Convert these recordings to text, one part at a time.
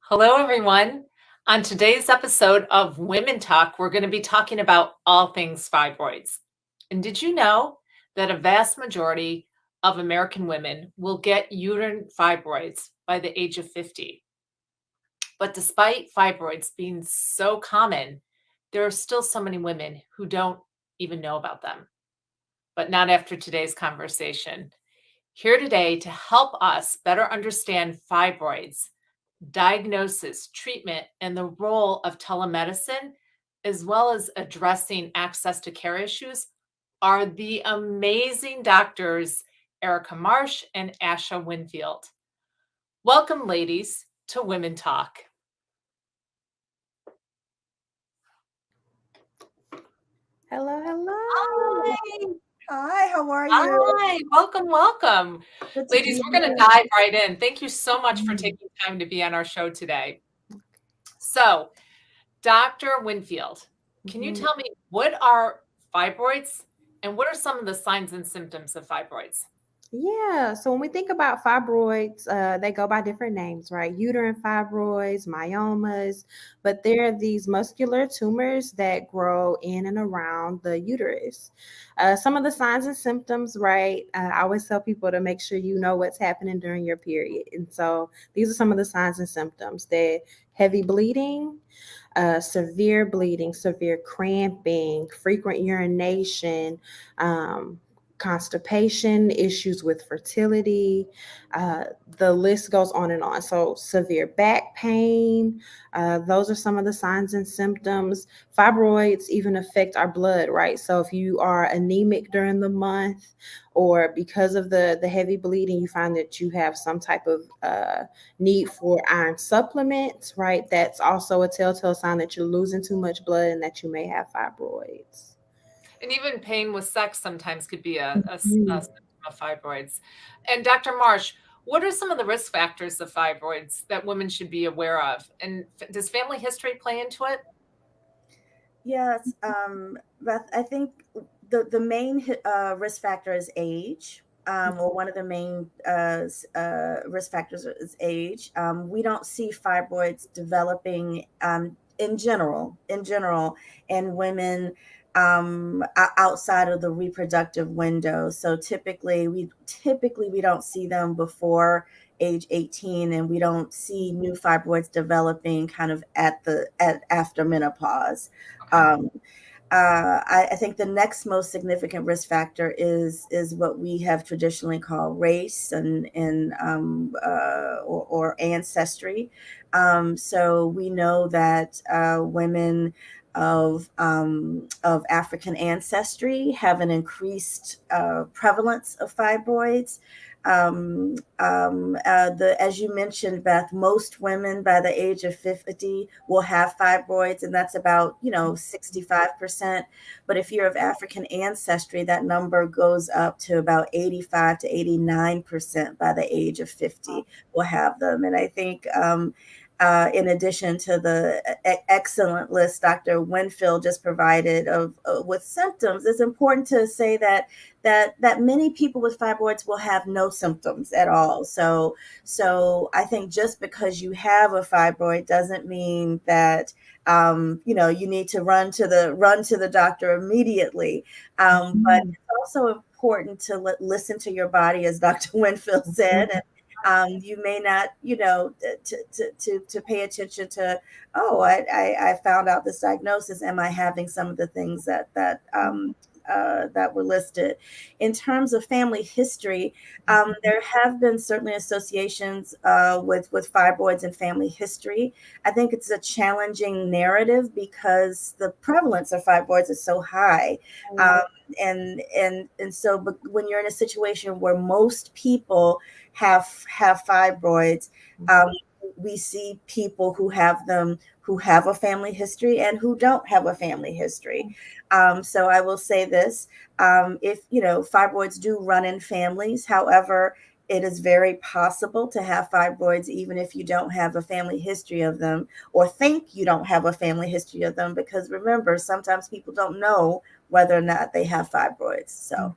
Hello, everyone. On today's episode of Women Talk, we're going to be talking about all things fibroids. And did you know that a vast majority of American women will get uterine fibroids by the age of 50? But despite fibroids being so common, there are still so many women who don't even know about them. But not after today's conversation. Here today to help us better understand fibroids, diagnosis, treatment, and the role of telemedicine, as well as addressing access to care issues, are the amazing doctors Erica Marsh and Asha Winfield. Welcome, ladies, to Women Talk. Hello, hello. Hi. Hi, how are you? Hi, welcome. Good to Ladies, be we're going to here. dive right in. Thank you so much for taking time to be on our show today. So, Dr. Winfield, can you tell me what are fibroids and what are some of the signs and symptoms of fibroids? Yeah, so when we think about fibroids, they go by different names, right? Uterine fibroids, myomas, but they're these muscular tumors that grow in and around the uterus. Some of the signs and symptoms, right? I always tell people to make sure you know what's happening during your period. And so these are some of the signs and symptoms. They're heavy bleeding, severe bleeding, severe cramping, frequent urination, constipation, issues with fertility. The list goes on and on. So, severe back pain, those are some of the signs and symptoms. Fibroids even affect our blood, right? So, if you are anemic during the month, or because of the heavy bleeding, you find that you have some type of need for iron supplements, right? That's also a telltale sign that you're losing too much blood and that you may have fibroids. And even pain with sex sometimes could be a Mhm. symptom of fibroids. And Dr. Marsh, what are some of the risk factors of fibroids that women should be aware of? And does family history play into it? Yes, Beth, I think the main risk factor is age, or one of the main risk factors is age. We don't see fibroids developing in general, in women outside of the reproductive window. So typically we don't see them before age 18, and we don't see new fibroids developing kind of at after menopause. Okay. I think the next most significant risk factor is what we have traditionally called race or ancestry. So we know that women of African ancestry have an increased prevalence of fibroids. As you mentioned, Beth, most women by the age of 50 will have fibroids, and that's about 65%. But if you're of African ancestry, that number goes up to about 85 to 89% by the age of 50 will have them. And I think in addition to the excellent list Dr. Winfield just provided of with symptoms, it's important to say that many people with fibroids will have no symptoms at all. So I think just because you have a fibroid doesn't mean that you need to run to the doctor immediately. But it's also important to listen to your body, as Dr. Winfield said, and you may not, to pay attention to, oh, I found out this diagnosis. Am I having some of the things that were listed? In terms of family history, there have been certainly associations with fibroids and family history. I think it's a challenging narrative because the prevalence of fibroids is so high. And so, but when you're in a situation where most people have fibroids, we see people who have them who have a family history and who don't have a family history. So I will say this: if fibroids do run in families, however, it is very possible to have fibroids even if you don't have a family history of them, or think you don't have a family history of them, because remember, sometimes people don't know whether or not they have fibroids. So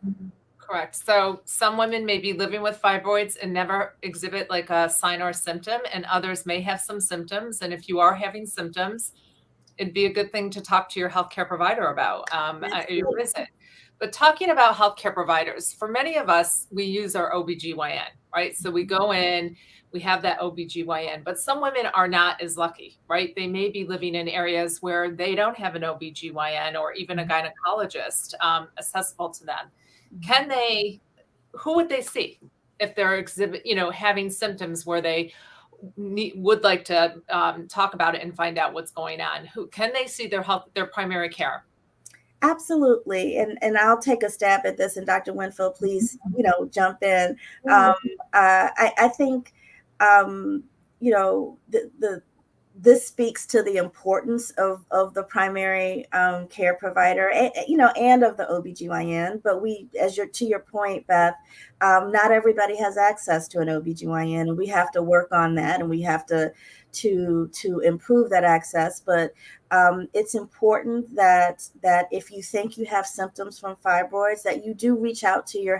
Correct. So some women may be living with fibroids and never exhibit like a sign or symptom, and others may have some symptoms. And if you are having symptoms, it'd be a good thing to talk to your healthcare provider about at your Absolutely. visit. But talking about healthcare providers, for many of us, we use our OBGYN, right? So we go in, we have that OBGYN, but some women are not as lucky, right? They may be living in areas where they don't have an OBGYN or even a gynecologist accessible to them. Can they, who would they see if they're having symptoms where they would like to talk about it and find out what's going on? Who can they see their primary care? Absolutely. And I'll take a stab at this, and Dr. Winfield, please, jump in. Yeah. I think, this speaks to the importance of the primary care provider, and of the OBGYN. But to your point, Beth, not everybody has access to an OBGYN, and we have to work on that, and we have to improve that access. But it's important that if you think you have symptoms from fibroids, that you do reach out to your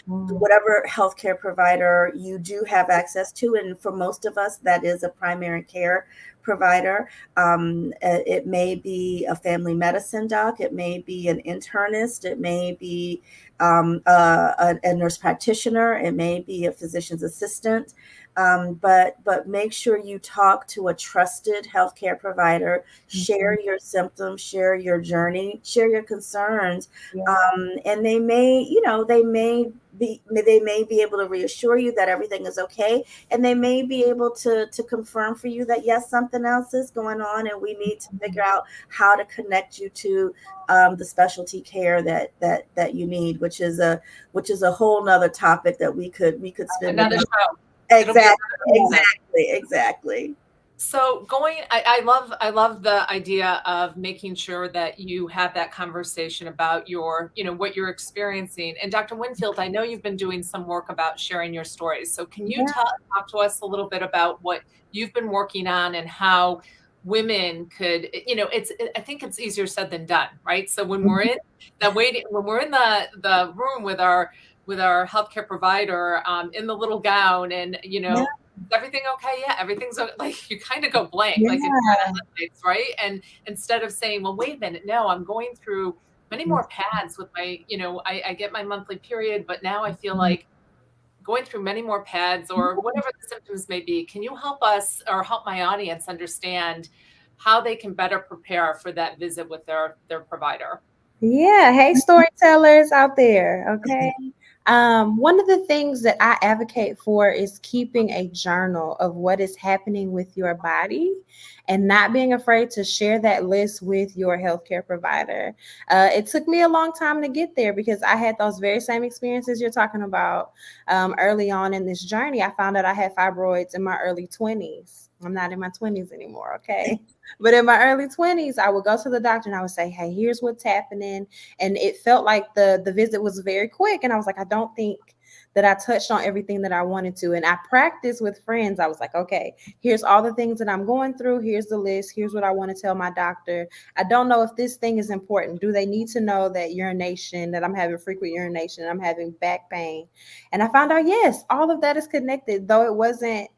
whatever healthcare provider you do have access to. And for most of us, that is a primary care provider. It may be a family medicine doc, it may be an internist, it may be a nurse practitioner, it may be a physician's assistant. But make sure you talk to a trusted healthcare provider, share your symptoms, share your journey, share your concerns. And they may be able to reassure you that everything is okay. And they may be able to confirm for you that, yes, something else is going on, and we need to figure out how to connect you to the specialty care that you need, which is a whole nother topic that we could spend Another show. Exactly. So I love the idea of making sure that you have that conversation about what you're experiencing. And Dr. Winfield, I know you've been doing some work about sharing your stories. So can you talk to us a little bit about what you've been working on and how women could, I think it's easier said than done, right? So when we're in the room with our healthcare provider in the little gown, and is everything okay? Yeah, everything's okay. Like, you kind of go blank, like in headlights, right? And instead of saying, well, wait a minute, no, I'm going through many more pads with my, I get my monthly period, but now I feel like going through many more pads or whatever the symptoms may be. Can you help us or help my audience understand how they can better prepare for that visit with their provider? Yeah. Hey, storytellers out there. Okay. One of the things that I advocate for is keeping a journal of what is happening with your body and not being afraid to share that list with your healthcare provider. It took me a long time to get there because I had those very same experiences you're talking about early on in this journey. I found out I had fibroids in my early 20s. I'm not in my 20s anymore, okay? But in my early 20s, I would go to the doctor and I would say, hey, here's what's happening. And it felt like the visit was very quick. And I was like, I don't think that I touched on everything that I wanted to. And I practiced with friends. I was like, okay, here's all the things that I'm going through. Here's the list. Here's what I want to tell my doctor. I don't know if this thing is important. Do they need to know that urination, that I'm having frequent urination, I'm having back pain? And I found out, yes, all of that is connected, though it wasn't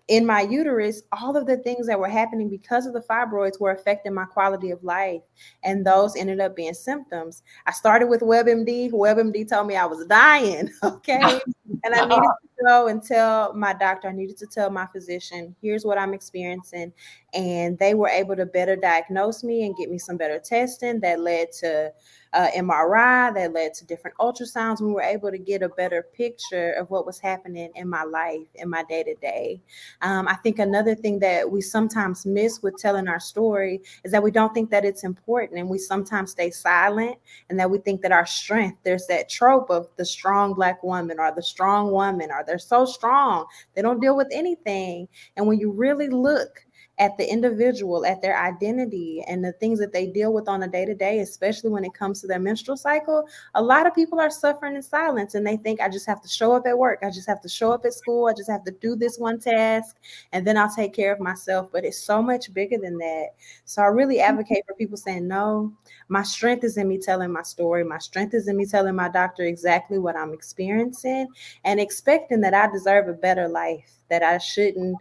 in my uterus. All of the things that were happening because of the fibroids were affecting my quality of life. And those ended up being symptoms. I started with WebMD. WebMD told me I was dying. Okay. And I needed to go and tell my doctor, I needed to tell my physician, here's what I'm experiencing. And they were able to better diagnose me and get me some better testing that led to MRI, that led to different ultrasounds. We were able to get a better picture of what was happening in my life, in my day-to-day. I think another thing that we sometimes miss with telling our story is that we don't think that it's important, and we sometimes stay silent, and that we think that our strength, there's that trope of the strong Black woman or the strong woman, or they're so strong, they don't deal with anything. And when you really look at the individual, at their identity, and the things that they deal with on a day-to-day, especially when it comes to their menstrual cycle, a lot of people are suffering in silence, and they think, I just have to show up at work, I just have to show up at school, I just have to do this one task, and then I'll take care of myself. But it's so much bigger than that. So I really advocate for people saying, no, my strength is in me telling my story. My strength is in me telling my doctor exactly what I'm experiencing, and expecting that I deserve a better life, that I shouldn't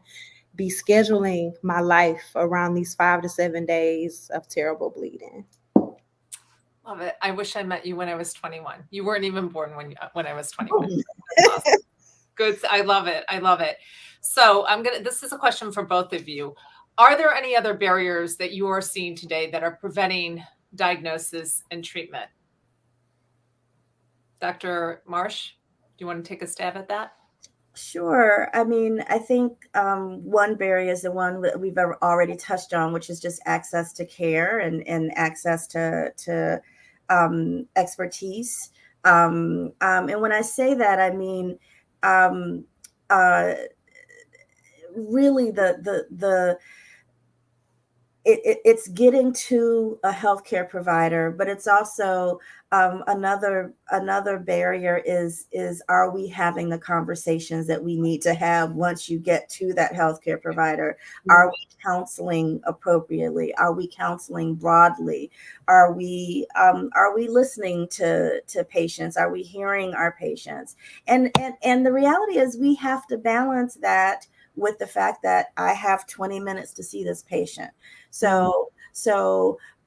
be scheduling my life around these 5 to 7 days of terrible bleeding. Love it. I wish I met you when I was 21. You weren't even born when I was 21. Awesome. Good. I love it. I love it. So this is a question for both of you. Are there any other barriers that you are seeing today that are preventing diagnosis and treatment? Dr. Marsh, do you want to take a stab at that? Sure. I mean, I think one barrier is the one that we've already touched on, which is just access to care and access to expertise. And when I say that, I mean, really it's getting to a healthcare provider, but it's also another barrier is are we having the conversations that we need to have once you get to that healthcare provider? Are we counseling appropriately? Are we counseling broadly? Are we listening to patients? Are we hearing our patients? And the reality is we have to balance that with the fact that I have 20 minutes to see this patient. So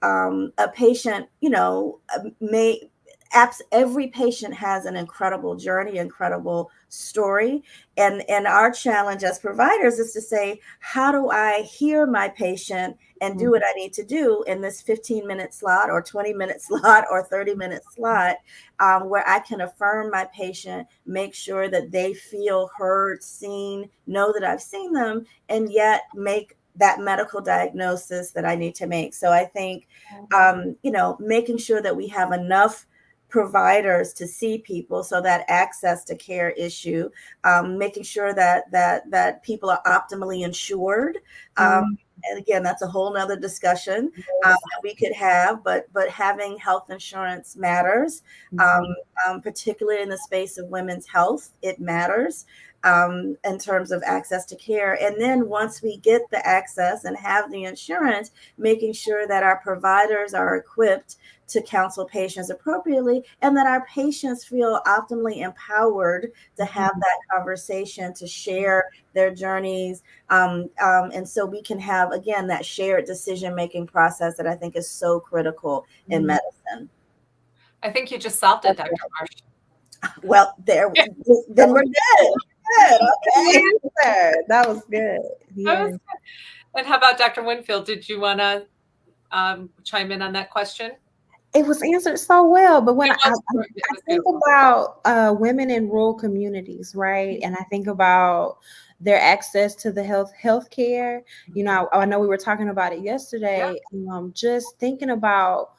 a patient, every patient has an incredible journey, incredible story. And our challenge as providers is to say, how do I hear my patient and do what I need to do in this 15-minute slot or 20-minute slot or 30-minute slot, where I can affirm my patient, make sure that they feel heard, seen, know that I've seen them, and yet make that medical diagnosis that I need to make. So I think, making sure that we have enough providers to see people, so that access to care issue, making sure that people are optimally insured. And again, that's a whole nother discussion that we could have, but having health insurance matters, particularly in the space of women's health. It matters in terms of access to care. And then once we get the access and have the insurance, making sure that our providers are equipped to counsel patients appropriately, and that our patients feel optimally empowered to have that conversation, to share their journeys. And so we can have, again, that shared decision-making process that I think is so critical in medicine. I think you just solved it, Dr. Marsh. Well, then we're good. Good. Okay. That was good. Yeah. And how about Dr. Winfield? Did you want to chime in on that question? It was answered so well, but when I think about women in rural communities, right, and I think about their access to the health care, I know we were talking about it yesterday. Just thinking about,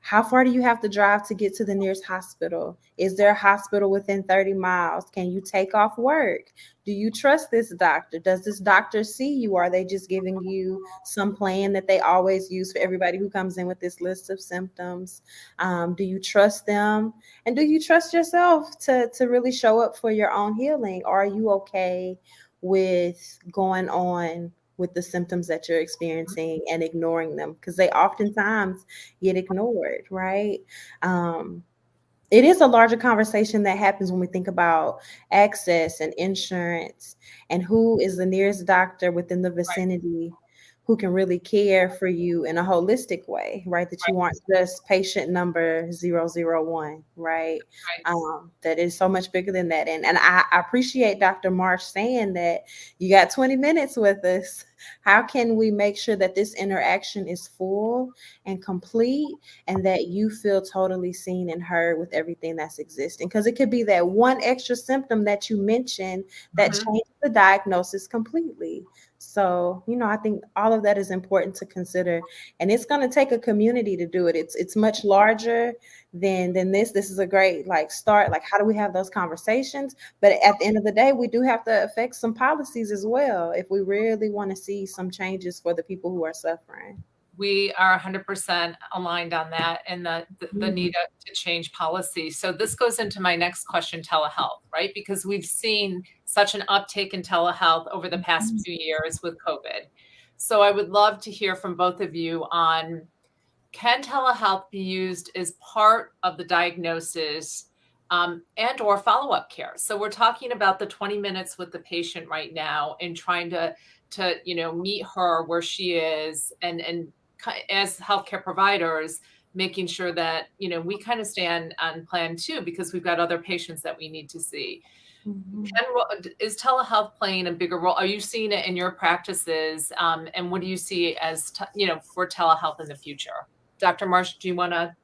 how far do you have to drive to get to the nearest hospital? Is there a hospital within 30 miles? Can you take off work? Do you trust this doctor? Does this doctor see you? Are they just giving you some plan that they always use for everybody who comes in with this list of symptoms? Do you trust them? And do you trust yourself to really show up for your own healing? Or are you okay with going on with the symptoms that you're experiencing and ignoring them? Because they oftentimes get ignored, right? It is a larger conversation that happens when we think about access and insurance and who is the nearest doctor within the vicinity who can really care for you in a holistic way, right? That you aren't just patient number 001, right? That is so much bigger than that. And I appreciate Dr. Marsh saying that you got 20 minutes with us. How can we make sure that this interaction is full and complete, and that you feel totally seen and heard with everything that's existing? Because it could be that one extra symptom that you mentioned that changes the diagnosis completely. So, I think all of of that is important to consider, and it's going to take a community to do it. It's much larger than this. This is a great like start. Like, how do we have those conversations? But at the end of the day, we do have to affect some policies as well if we really want to see some changes for the people who are suffering. We are 100% aligned on that and the Mhm. need to change policy. So this goes into my next question, telehealth, right? Because we've seen such an uptake in telehealth over the past few years with COVID. So I would love to hear from both of you on, can telehealth be used as part of the diagnosis and or follow-up care? So we're talking about the 20 minutes with the patient right now and trying to meet her where she is, and as healthcare providers, making sure that we kind of stand on plan too, because we've got other patients that we need to see. Is telehealth playing a bigger role? Are you seeing it in your practices? And what do you see as for telehealth in the future? Dr. Marsh, do you want to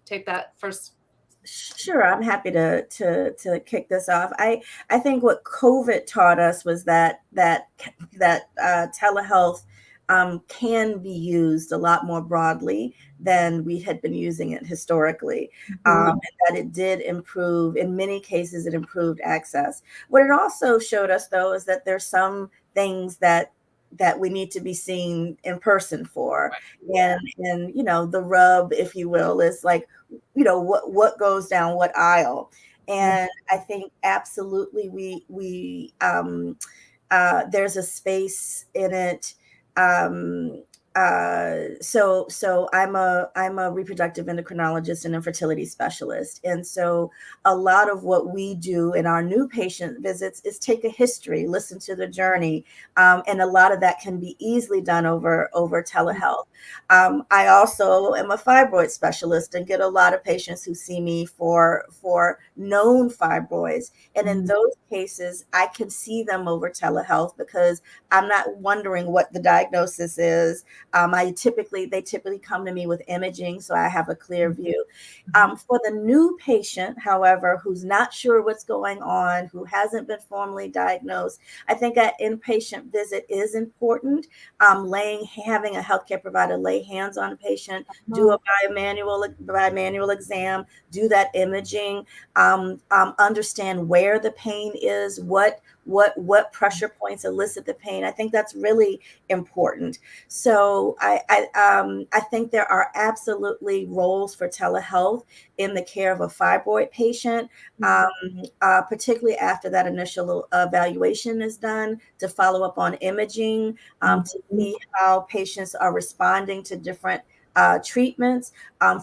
take that first? Sure, I'm happy to kick this off. I think what COVID taught us was that telehealth can be used a lot more broadly than we had been using it historically, and that it did improve. In many cases, it improved access. What it also showed us, though, is that there's some things that we need to be seen in person for. Right. And the rub, if you will, is like, what goes down what aisle. And I think absolutely there's a space in it. So I'm a reproductive endocrinologist and infertility specialist. And so a lot of what we do in our new patient visits is take a history, listen to the journey. And a lot of that can be easily done over telehealth. I also am a fibroid specialist and get a lot of patients who see me for known fibroids. And in those cases, I can see them over telehealth because I'm not wondering what the diagnosis is. They typically come to me with imaging, so I have a clear view. For the new patient, however, who's not sure what's going on, who hasn't been formally diagnosed, I think an inpatient visit is important. Having a healthcare provider lay hands on a patient, do a bimanual exam, do that imaging, understand where the pain is, what pressure points elicit the pain. I think that's really important. So I think there are absolutely roles for telehealth in the care of a fibroid patient, particularly after that initial evaluation is done, to follow up on imaging, to see how patients are responding to different treatments,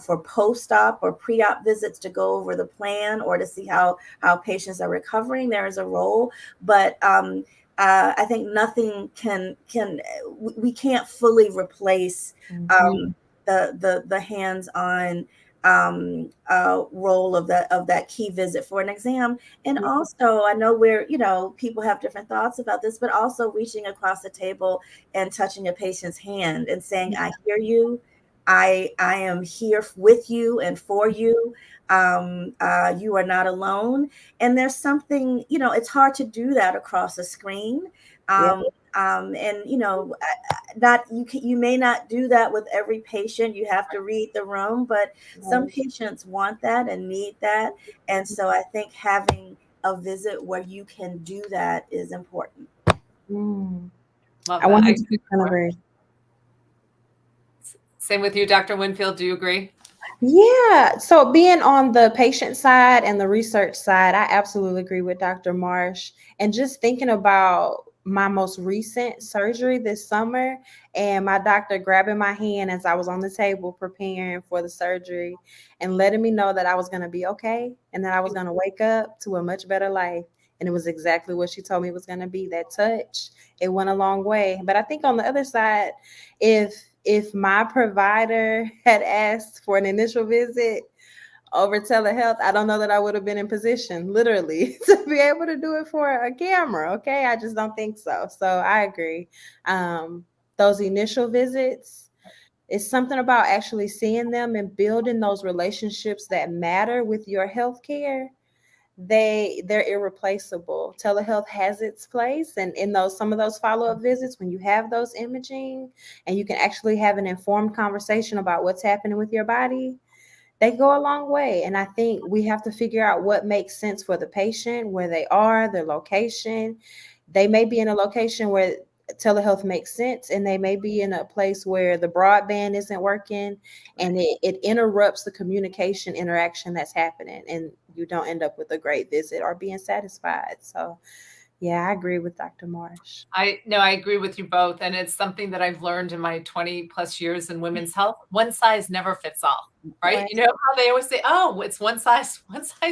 for post-op or pre-op visits to go over the plan or to see how patients are recovering. There is a role, but I think nothing we can't fully replace the hands-on role of that key visit for an exam. And also, I know people have different thoughts about this, but also reaching across the table and touching a patient's hand and saying, I hear you. I am here with you and for you. You are not alone. And there's something, it's hard to do that across a screen. And you may not do that with every patient. You have to read the room, but some patients want that and need that. And so I think having a visit where you can do that is important. Love I that. 100% agree. Same with you, Dr. Winfield. Do you agree? Yeah. So being on the patient side and the research side, I absolutely agree with Dr. Marsh. And just thinking about my most recent surgery this summer and my doctor grabbing my hand as I was on the table preparing for the surgery and letting me know that I was going to be okay and that I was going to wake up to a much better life. And it was exactly what she told me it was going to be. That touch, it went a long way. But I think on the other side, if my provider had asked for an initial visit over telehealth, I don't know that I would have been in position, literally, to be able to do it for a camera. Okay, I just don't think so. So I agree. Those initial visits, it's something about actually seeing them and building those relationships that matter with your healthcare they're irreplaceable. Telehealth has its place, and in those some of those follow-up visits, when you have those imaging and you can actually have an informed conversation about what's happening with your body, they go a long way. And I think we have to figure out what makes sense for the patient, where they are, their location. They may be in a location where telehealth makes sense, and they may be in a place where the broadband isn't working and it interrupts the communication interaction that's happening, and you don't end up with a great visit or being satisfied. So yeah, I agree with Dr. Marsh. I agree with you both. And it's something that I've learned in my 20 plus years in women's health. One size never fits all, right? You know how they always say, oh, it's one size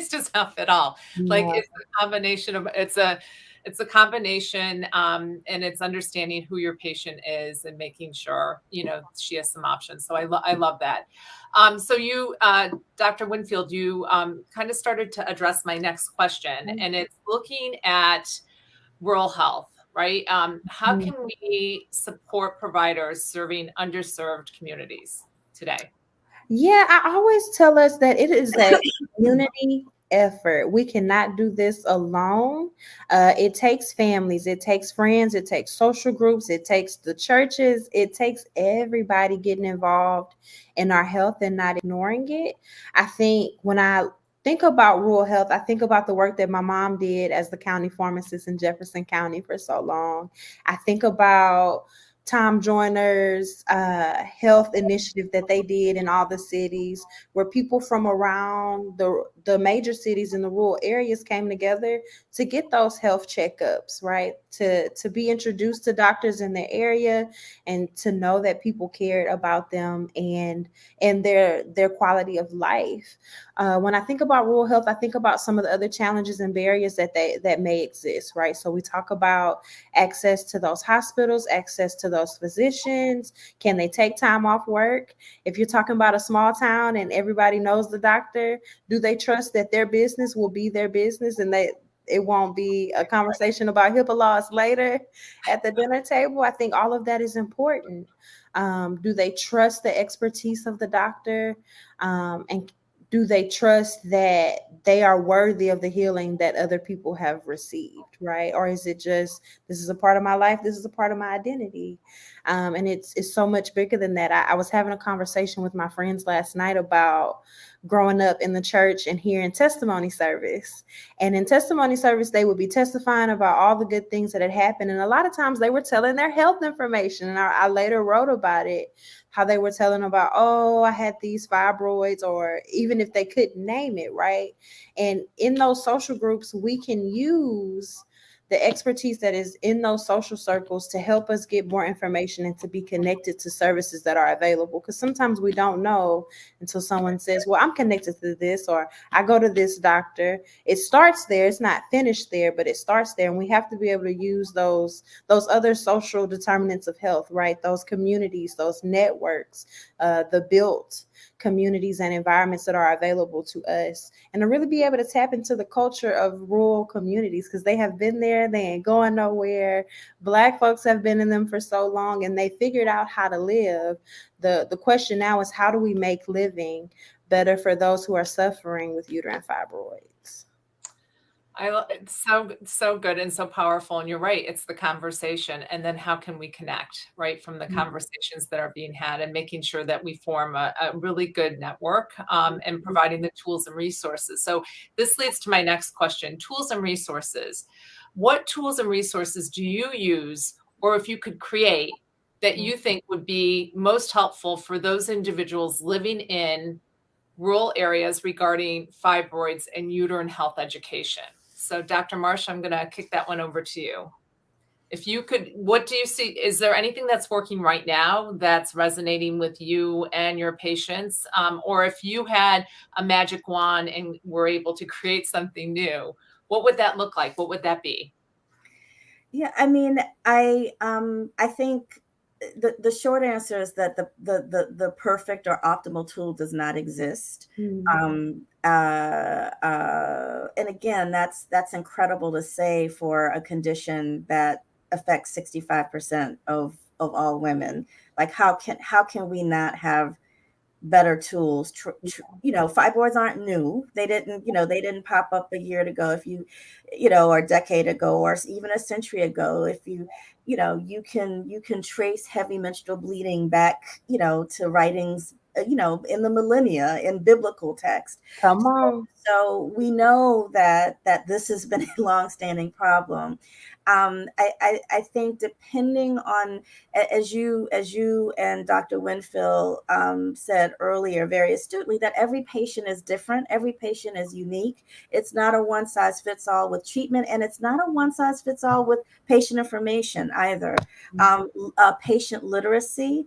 does not fit all. Like Yeah. it's a combination of, it's a combination, and it's understanding who your patient is and making sure, you know, she has some options. So I love that. So you, Dr. Winfield, you kind of started to address my next question, and it's looking at rural health, right? How can we support providers serving underserved communities today? Yeah, I always tell us that it is a community effort. We cannot do this alone. It takes families, it takes friends, it takes social groups, it takes the churches, it takes everybody getting involved in our health and not ignoring it. I think when I think about rural health, I think about the work that my mom did as the county pharmacist in Jefferson County for so long. I think about Tom Joyner's health initiative that they did in all the cities, where people from around the major cities in the rural areas came together to get those health checkups, right? To be introduced to doctors in their area and to know that people cared about them and their quality of life. When I think about rural health, I think about some of the other challenges and barriers that may exist, right? So we talk about access to those hospitals, access to those physicians. Can they take time off work? If you're talking about a small town and everybody knows the doctor, do they trust that their business will be their business and that it won't be a conversation about HIPAA laws later at the dinner table? I think all of that is important. Do they trust the expertise of the doctor? And do they trust that they are worthy of the healing that other people have received, right? Or is it just, this is a part of my life, this is a part of my identity? And it's so much bigger than that. I was having a conversation with my friends last night about growing up in the church and hearing testimony service. And in testimony service, they would be testifying about all the good things that had happened. And a lot of times they were telling their health information. And I later wrote about it, how they were telling about, oh, I had these fibroids, or even if they couldn't name it, right? And in those social groups, we can use the expertise that is in those social circles to help us get more information and to be connected to services that are available. Because sometimes we don't know until someone says, well, I'm connected to this, or I go to this doctor. It starts there. It's not finished there, but it starts there. And we have to be able to use those other social determinants of health, right? Those communities, those networks, the built communities and environments that are available to us, and to really be able to tap into the culture of rural communities, because they have been there, they ain't going nowhere. Black folks have been in them for so long, and they figured out how to live. The question now is, how do we make living better for those who are suffering with uterine fibroids? It's so good and so powerful. And you're right, it's the conversation. And then how can we connect, right, from the conversations that are being had, and making sure that we form a really good network, and providing the tools and resources. So this leads to my next question: tools and resources. What tools and resources do you use, or if you could create, that you think would be most helpful for those individuals living in rural areas regarding fibroids and uterine health education? So Dr. Marsh, I'm going to kick that one over to you. If you could, what do you see? Is there anything that's working right now that's resonating with you and your patients? Or if you had a magic wand and were able to create something new, what would that look like? What would that be? Yeah, I mean, I think the short answer is that the perfect or optimal tool does not exist. And again, that's incredible to say for a condition that affects 65% of all women. Like, how can we not have better tools. Fibroids aren't new. They didn't pop up a year ago, or a decade ago, or even a century ago. If you can trace heavy menstrual bleeding back, to writings, in the millennia in biblical text. Come on. So we know that this has been a longstanding problem. I think depending on, as you and Dr. Winfield said earlier very astutely, that every patient is different. Every patient is unique. It's not a one size fits all with treatment, and it's not a one size fits all with patient information either. Patient literacy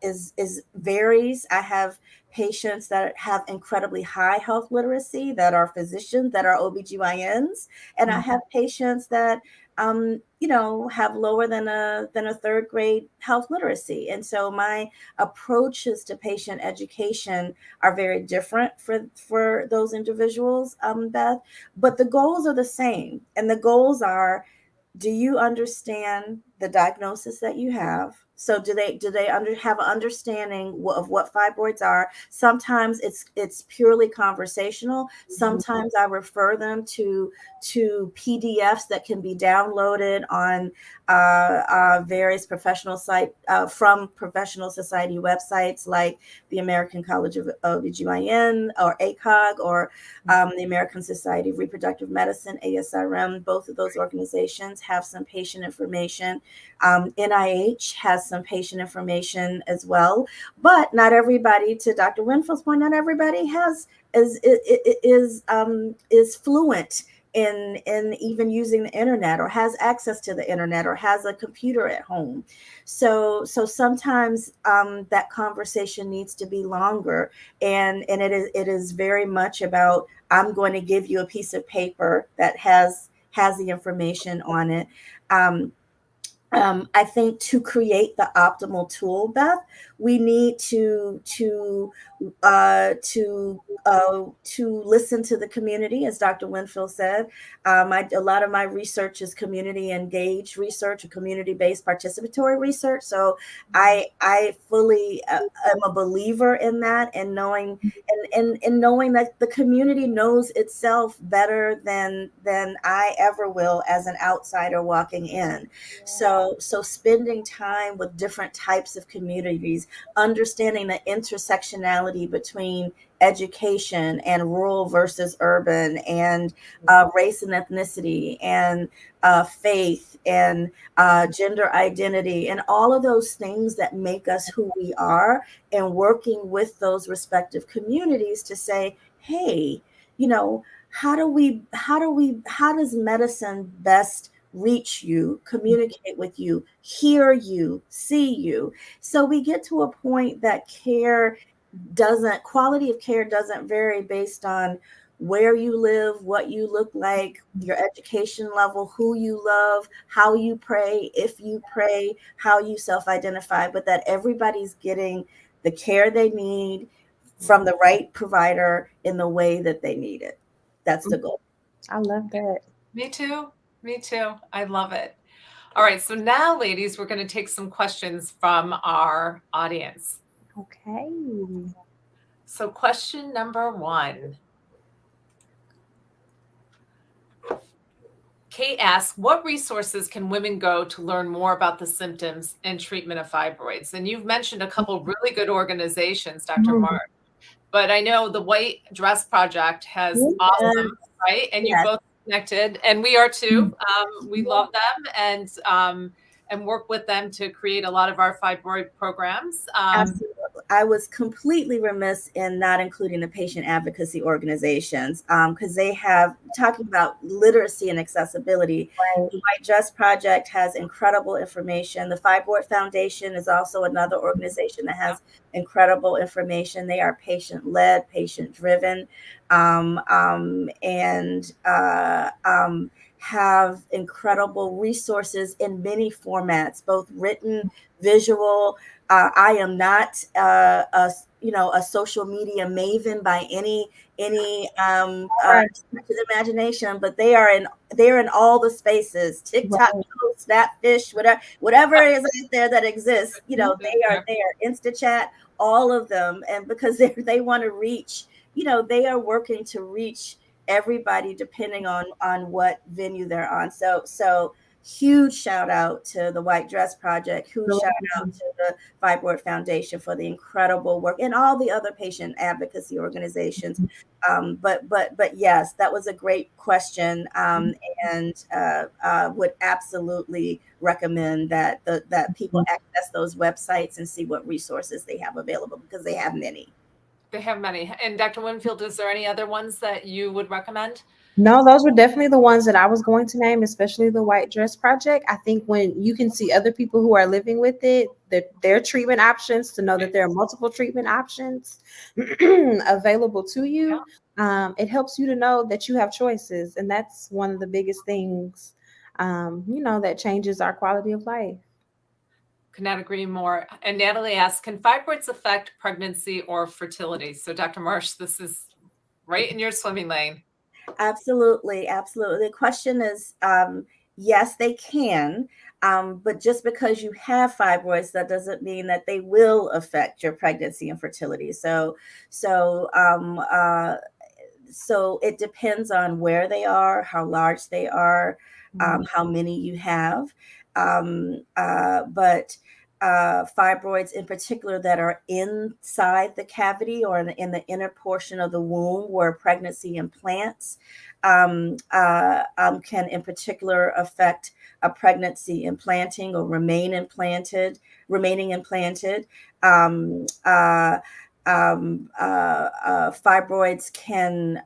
is varies. I have patients that have incredibly high health literacy, that are physicians, that are OBGYNs, and I have patients that have lower than a third grade health literacy. And so my approaches to patient education are very different for those individuals, Beth, but the goals are the same. And the goals are, do you understand the diagnosis that you have? So do they have an understanding of what fibroids are? Sometimes it's purely conversational. Sometimes I refer them to PDFs that can be downloaded on various professional from professional society websites like the American College of OBGYN or ACOG, or the American Society of Reproductive Medicine, ASRM. Both of those organizations have some patient information. NIH has some patient information as well, but not everybody, to Dr. Winfield's point, not everybody is fluent in even using the internet, or has access to the internet, or has a computer at home. So sometimes that conversation needs to be longer, and it is very much about, I'm going to give you a piece of paper that has the information on it. I think to create the optimal tool, Beth, we need to listen to the community, as Dr. Winfield said. A lot of my research is community engaged research, or community-based participatory research. So I fully am a believer in that, and knowing that the community knows itself better than I ever will as an outsider walking in. So spending time with different types of communities, understanding the intersectionality between education and rural versus urban, and race and ethnicity, and faith, and gender identity, and all of those things that make us who we are, and working with those respective communities to say, hey, how does medicine best reach you, communicate with you, hear you, see you? So we get to a point that quality of care doesn't vary based on where you live, what you look like, your education level, who you love, how you pray, if you pray, how you self-identify, but that everybody's getting the care they need from the right provider in the way that they need it. That's the goal. I love that. Me too. I love it. All right. So now, ladies, we're going to take some questions from our audience. Okay. So question number 1. Kate asks, what resources can women go to learn more about the symptoms and treatment of fibroids? And you've mentioned a couple really good organizations, Dr. Marsh, but I know the White Dress Project has awesome, right? And you both connected, and we are too. We love them, and work with them to create a lot of our fibroid programs. Absolutely. I was completely remiss in not including the patient advocacy organizations, because they have, talking about literacy and accessibility. Right. The White Dress Project has incredible information. The Fibroid Foundation is also another organization that has incredible information. They are patient-led, patient-driven, have incredible resources in many formats, both written, visual. I am not a social media maven by any Right. stretch of the imagination, but they're in all the spaces, TikTok, Right. Snapfish, whatever is out there that exists. They are InstaChat, all of them, and because they want to reach, they are working to reach everybody depending on what venue they're on. So huge shout out to the White Dress Project, huge shout out to the Fibroid Foundation for the incredible work, and all the other patient advocacy organizations. But yes, that was a great question, and would absolutely recommend that people access those websites and see what resources they have available, because they have many. They have many. And Dr. Winfield, is there any other ones that you would recommend? No, those were definitely the ones that I was going to name, especially the White Dress Project. I think when you can see other people who are living with it, their treatment options, to know that there are multiple treatment options available to you, it helps you to know that you have choices. And that's one of the biggest things, that changes our quality of life. Could not agree more. And Natalie asks, can fibroids affect pregnancy or fertility? So Dr. Marsh, this is right in your swimming lane. Absolutely, absolutely. The question is, yes, they can, but just because you have fibroids, that doesn't mean that they will affect your pregnancy and fertility. So it depends on where they are, how large they are, how many you have. But fibroids in particular that are inside the cavity or in the inner portion of the womb where pregnancy implants can in particular affect a pregnancy implanting or remaining implanted. Fibroids can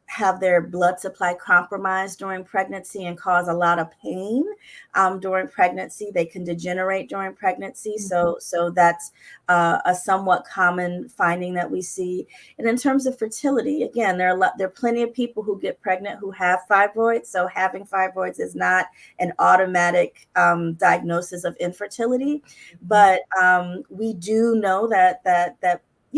have their blood supply compromised during pregnancy and cause a lot of pain during pregnancy. They can degenerate during pregnancy. So that's a somewhat common finding that we see. And in terms of fertility, again, there are plenty of people who get pregnant who have fibroids. So having fibroids is not an automatic diagnosis of infertility, but we do know that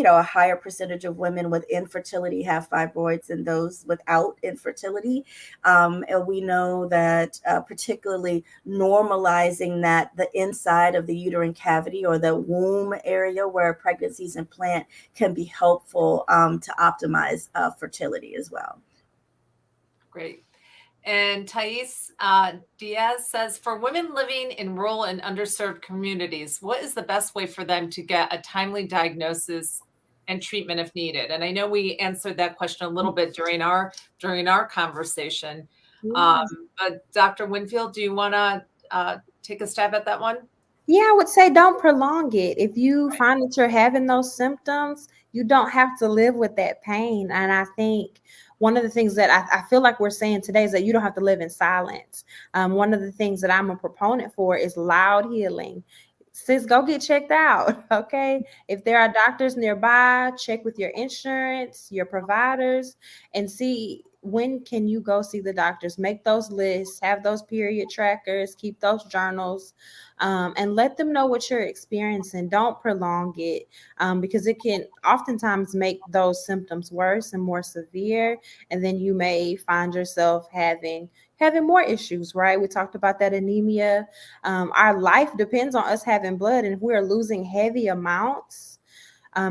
a higher percentage of women with infertility have fibroids than those without infertility. And we know that particularly normalizing that the inside of the uterine cavity or the womb area where pregnancies implant can be helpful to optimize fertility as well. Great. And Thais Diaz says, for women living in rural and underserved communities, what is the best way for them to get a timely diagnosis and treatment if needed? And I know we answered that question a little bit during our conversation. But Dr. Winfield, do you want to take a stab at that one? Yeah, I would say don't prolong it. If you find that you're having those symptoms, you don't have to live with that pain. And I think one of the things that I feel like we're saying today is that you don't have to live in silence. One of the things that I'm a proponent for is loud healing. Sis, go get checked out. Okay. If there are doctors nearby, check with your insurance, your providers, and see when can you go see the doctors. Make those lists, have those period trackers, keep those journals, and let them know what you're experiencing. Don't prolong it, because it can oftentimes make those symptoms worse and more severe, and then you may find yourself having more issues, right? We talked about that anemia. Our life depends on us having blood, and if we're losing heavy amounts,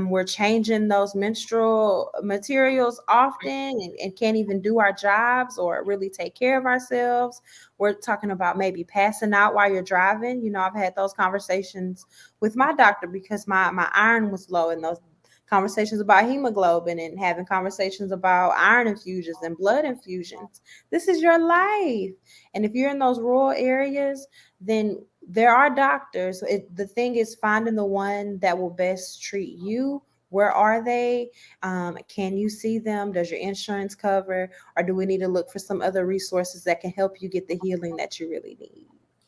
we're changing those menstrual materials often, and can't even do our jobs or really take care of ourselves. We're talking about maybe passing out while you're driving. I've had those conversations with my doctor because my iron was low, and those conversations about hemoglobin and having conversations about iron infusions and blood infusions. This is your life. And if you're in those rural areas, then there are doctors. The thing is finding the one that will best treat you. Where are they? Can you see them? Does your insurance cover? Or do we need to look for some other resources that can help you get the healing that you really need?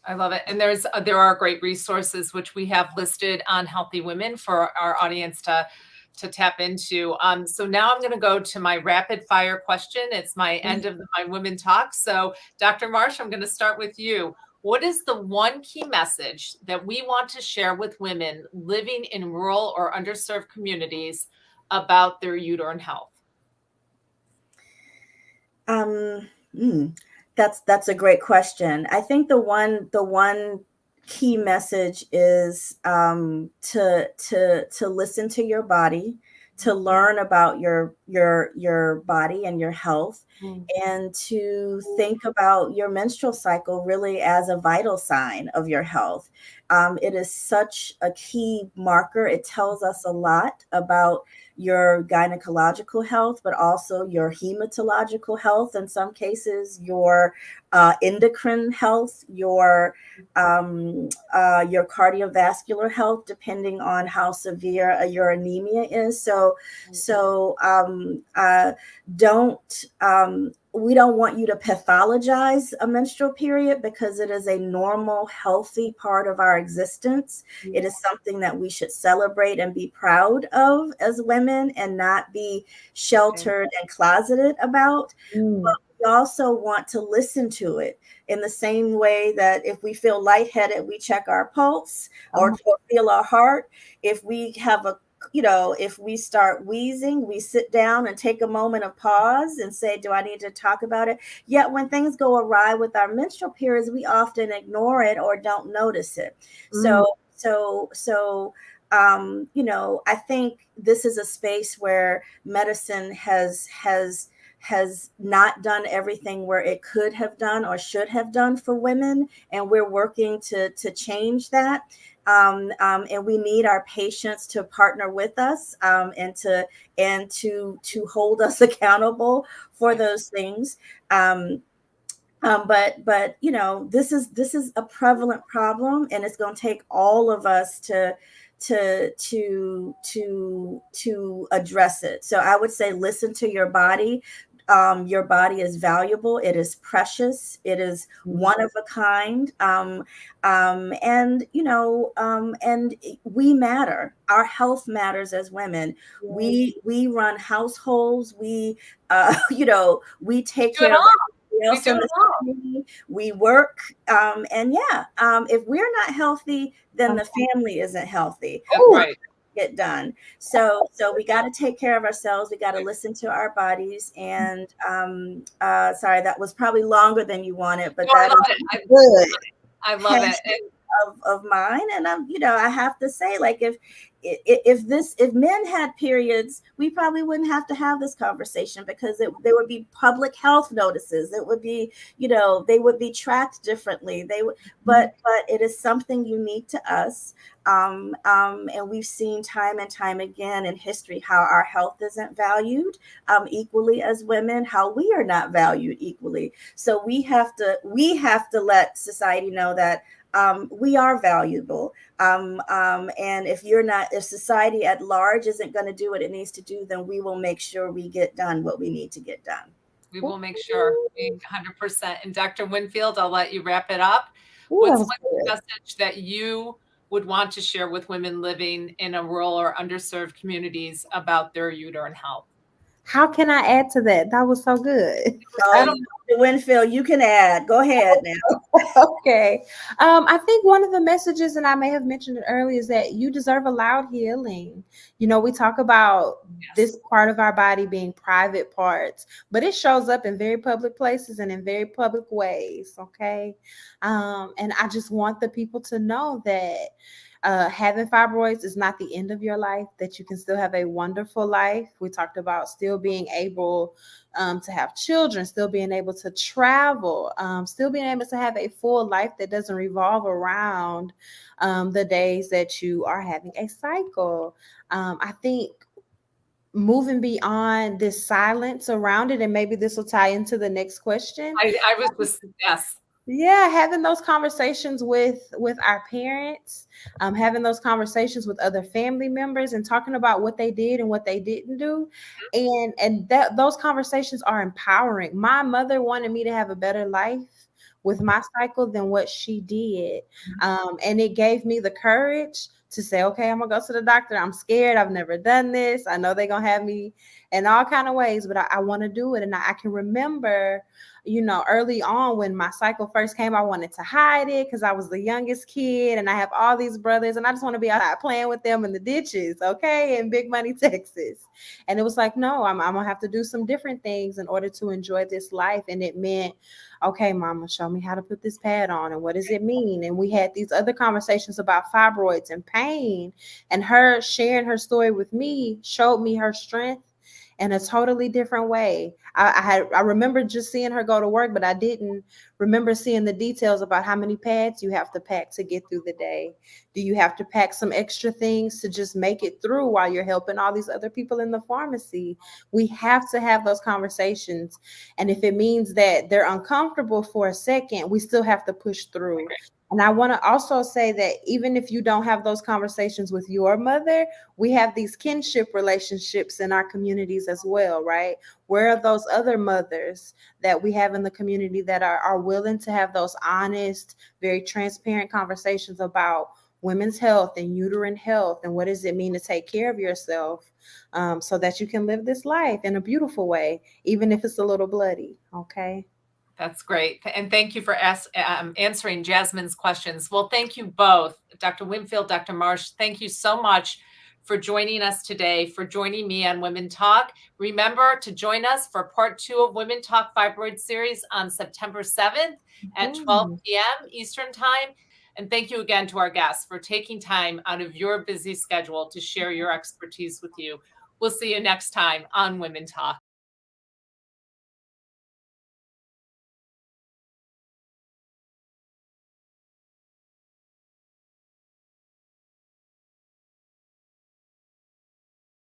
I love it. And there are great resources which we have listed on Healthy Women for our audience to to tap into. So now I'm going to go to my rapid fire question. It's my end of my Women Talk. So Dr. Marsh, I'm going to start with you. What is the one key message that we want to share with women living in rural or underserved communities about their uterine health? That's a great question. I think the one key message is to listen to your body, to learn about your body and your health, and to think about your menstrual cycle really as a vital sign of your health. It is such a key marker. It tells us a lot about your gynecological health, but also your hematological health, in some cases, your endocrine health, your cardiovascular health, depending on how severe your anemia is. So don't we don't want you to pathologize a menstrual period, because it is a normal, healthy part of our existence. It is something that we should celebrate and be proud of as women, and not be sheltered and closeted about. But we also want to listen to it in the same way that if we feel lightheaded, we check our pulse, or feel our heart. If we have if we start wheezing, we sit down and take a moment of pause and say, do I need to talk about it? Yet when things go awry with our menstrual periods, we often ignore it or don't notice it. I think this is a space where medicine has not done everything where it could have done or should have done for women, and we're working to change that. And we need our patients to partner with us, and to hold us accountable for those things. But this is a prevalent problem, and it's going to take all of us to address it. So I would say, listen to your body. Your body is valuable. It is precious. It is one of a kind. And we matter. Our health matters as women. We run households. We take care of else in the family. We work. If we're not healthy, then the family isn't healthy. Right. Get done. So we got to take care of ourselves. We got to listen to our bodies. And sorry, that was probably longer than you wanted, but that is good. I love it. Of mine. And I have to say, like, if men had periods, we probably wouldn't have to have this conversation, because there would be public health notices. It would be, they would be tracked differently. But it is something unique to us. And we've seen time and time again in history how our health isn't valued equally as women, how we are not valued equally. So we have to let society know that we are valuable. And if society at large isn't going to do what it needs to do, then we will make sure we get done what we need to get done. We will make sure, 100%. And Dr. Winfield, I'll let you wrap it up. What's one message that you would want to share with women living in a rural or underserved communities about their uterine health? How can I add to that? That was so good. Winfield, you can add. Go ahead now. Okay. I think one of the messages, and I may have mentioned it earlier, is that you deserve a loud healing. We talk about this part of our body being private parts, but it shows up in very public places and in very public ways. Okay. And I just want the people to know that having fibroids is not the end of your life, that you can still have a wonderful life. We talked about still being able to have children, still being able to travel, still being able to have a full life that doesn't revolve around the days that you are having a cycle. I think moving beyond this silence around it, and maybe this will tie into the next question. Yeah, having those conversations with our parents, having those conversations with other family members, and talking about what they did and what they didn't do, and that those conversations are empowering. My mother wanted me to have a better life with my cycle than what she did, and it gave me the courage to say, okay, I'm gonna go to the doctor. I'm scared. I've never done this. I know they're gonna have me in all kind of ways, but I want to do it. And I can remember, early on when my cycle first came, I wanted to hide it because I was the youngest kid and I have all these brothers and I just want to be outside playing with them in the ditches, okay, in Big Money, Texas. And it was like, no, I'm gonna have to do some different things in order to enjoy this life. And it meant, okay, mama, show me how to put this pad on and what does it mean? And we had these other conversations about fibroids and pain, and her sharing her story with me showed me her strength in a totally different way. I remember just seeing her go to work, but I didn't remember seeing the details about how many pads you have to pack to get through the day. Do you have to pack some extra things to just make it through while you're helping all these other people in the pharmacy? We have to have those conversations. And if it means that they're uncomfortable for a second, we still have to push through. And I want to also say that even if you don't have those conversations with your mother, we have these kinship relationships in our communities as well, right? Where are those other mothers that we have in the community that are willing to have those honest, very transparent conversations about women's health and uterine health and what does it mean to take care of yourself, so that you can live this life in a beautiful way, even if it's a little bloody, okay? That's great. And thank you for answering Jasmine's questions. Well, thank you both, Dr. Winfield, Dr. Marsh. Thank you so much for joining us today, for joining me on Women Talk. Remember to join us for part 2 of Women Talk Fibroid series on September 7th at 12 p.m. Eastern Time. And thank you again to our guests for taking time out of your busy schedule to share your expertise with you. We'll see you next time on Women Talk.